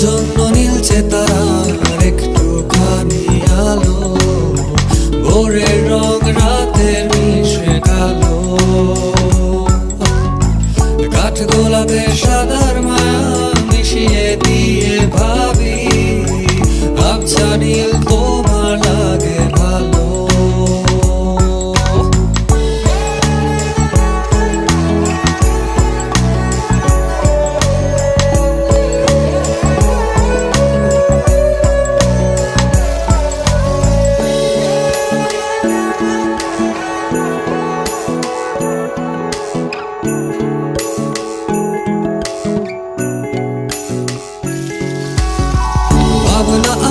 জন্য নীলছে তারার একটুখানি আলো, ভোরের রং রাতের মিশে কালো। কাঠ গোলাপে সাদার মায়া মিশিয়ে দিয়ে ভাবি, আবছা নীল তোমার লাগে ভালো। ভাবনা